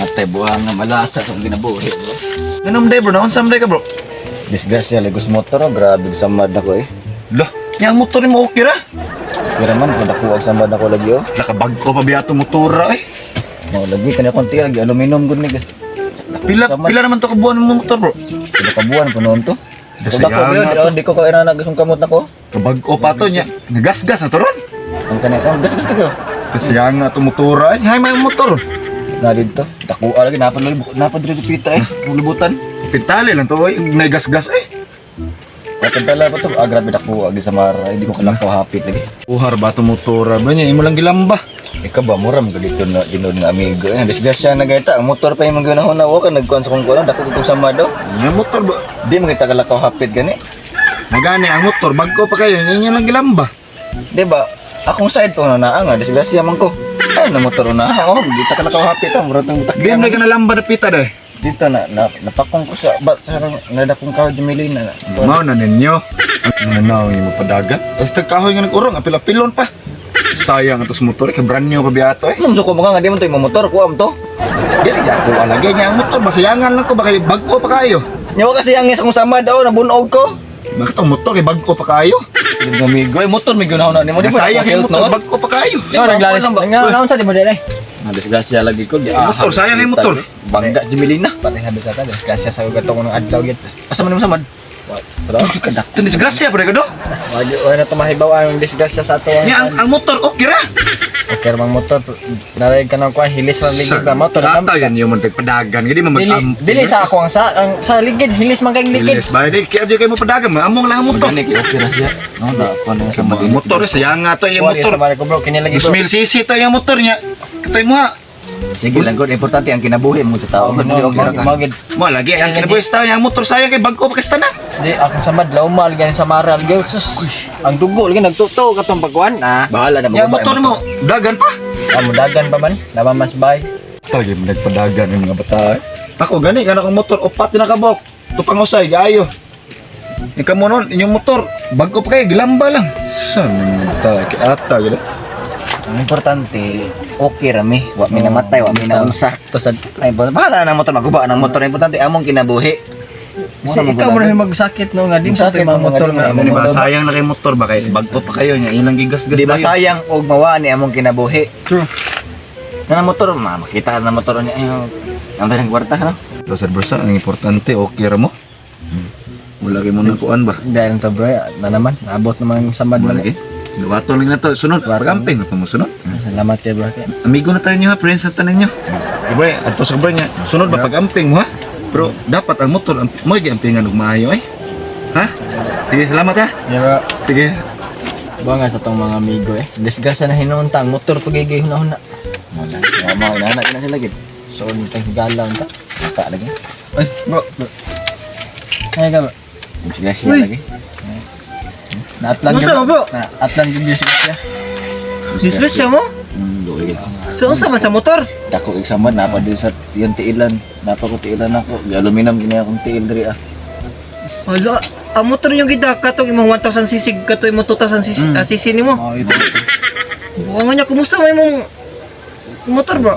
Matay buhang nga malasa itong ginabuhi, bro. Ganun day bro, naon samday ka bro? Disgrasya, ligos motor, oh. Grabe, samad ako eh. Lah, yang motor mo okay ra? Kira man, kung nakuha samad ako lagi, oh. Nakabag ko pa biya itong motora eh. Mau lagi, kanya konti lagi, aluminum good ni guys. Pila naman to kabuan mo motor bro? Pila kabuan po noon to. Kung Sayang ako, bro, nga to. di ko kaya na nagasong kamot na ko. Kabag ko pa to niya. Nagasgas na to ron. Ang kanya, ang gas ko. Kasi yang nga itong motora eh. Hay may motor. Na dito, dakuha lagi, napad dito pita eh, libutan. Pintali lang to eh. Nagasgas eh. Katantala pa to, grabe dakuha, lagi sa mara, hindi ko kalang hapit lagi. Uhar ba itong motora ba niya? Imo lang gilamba. Ikaw ba, muram ka dito na dinod nga amigo. Disgrasya na gayta, ang motor pa yung mga ginahon ka, nagkuhan sa kong kulang, dako itong sama daw. Yung motor ba? Di mo kita kalakaw hapit gani. Magani ang motor. Bag ko pa kayo. Yan lang gilamba. Di ba, akong side po na nga, disgrasya man ko. Ay, na motor na, oh, di ta kalakaw hapit, murat ng butak. Di mo na lamba na pita deh. Dito napakong ko sa nadakong kahoy Jumelina na. Mao na ninyo. Ang nanaw yung padagan. Tapos tagkahoy nga nag-urong. Apil-apilon pa. Sayang atos motor. Kaya brand new pa biyato eh. Mum suko mga nga di mo to yung motor ko am to. Dili ako alagay niya ang motor. Basayangan lang ko. Baka bag ko pa kayo. Nyawa kasi ang isang sama daw nabunog ko. Bakit ang motor? Bag ko pa kayo. Yung amigo, motor may ginaw na mo di mo. Sayang yung motor. Bag ko pa kayo. Yo naglalis nga sa di mo dire. Na disgrasya lagi ko. Motor, sayang yung motor. Bangga Jumelina. Pati habi sa ta disgrasya sa gato ko ng adlaw gid. Asa man mo samad? Tara, kadak. Ito disgrasya pa rin ka do. Wala na tumahibaw ang disgrasya sa ato. Niya ang motor. Okay ra. Okay mang motor naray ka nang kuan hilis man ligid ba motor na. Lata yan yung padagan. Hindi mo mag-amp. Dili sa ako ang sa ligid hilis man kay ligid. Bilis ba? Di kaya di kayo mo padagan. Among lang ang motor. Gani kay okay ra siya. No, da kuno sa Ang motor sayang nga to yung Motor motor. sa ko bro kinilagi bro. 2,000cc to yung motor niya. Katay mo ha. Sige lang good importante ang kinabuhi mo sa tao. Magid. Mo lagi ang kinabuhis tao yung motor sayang kay bag ko pakistanan. Di akong samad laumal gani sa maral gyud sus. Ang dugo lagi nagtuto katong pagkuan ah. Bahala na Yung motor mo dagan pa. Amo dagan pa man. Laban mas bay. Tagi mo nagpadagan yung mga bata. Ako gani kana kong motor upat na kabok. Tupang usay gayo. Ikaw mo nun, inyong motor, bag ko pa kayo, gilamba lang. Saan ta, kiata, gila. Ang importante, okay rami. Wa mi namatay, wa mi naunsa. To sa ay bahala na motor maguba ng motor. Importante among kinabuhi. Kasi ikaw mo rin magsakit no nga din sa Sakit mga mo motor nga nga. din. Di ba, sayang na kayo motor ba kayo? Bag ko pa kayo niya, ilang gigas-gas Di ba tayo. sayang og mawa ni among kinabuhi. True. Kana motor, makita na motor niya ayo. Ang dalang kwarta no. So, Sir, ang importante, okay ra mo. Wala kayo mo ng kuan ba? Dahil to bro, na naman, abot naman sa mad Wala man. kayo. Luwato lang na to. Sunod, pagamping na pa mo sunod. Salamat kay bro. Amigo na tayo nyo ha, friends na tanan nyo. Diba, ato sa kabra niya, sunod ba pag-amping mo ha? Pero dapat ang motor, mo i-ampingan ng maayo eh. Ha? Sige, salamat ha. Yeah, bro. Sige. Ba nga sa tong mga amigo eh. Disgrasya na hinunta, ang motor pagigay hunahuna. Wala. Mama, inanak na sila gid. So, nitang sigala unta. Naka lagi. Ay, bro. Ay ka bro. Disgrasya Uy. lagi. Naatlan Musa mo, bro? Naatlan gyud disgrasya. Disgrasya mo? Luoy. So, unsa man sa motor? Dako igsamad napa din sa yung tiilan. Napa ko tiilan ako. Aluminum gini akong tiil diri ah. Wala. Ang motor yung gida katong imong 1000cc kato imong 2000cc cc nimo. Oh, ito. Buka nga niya kumusta mo imong motor bro?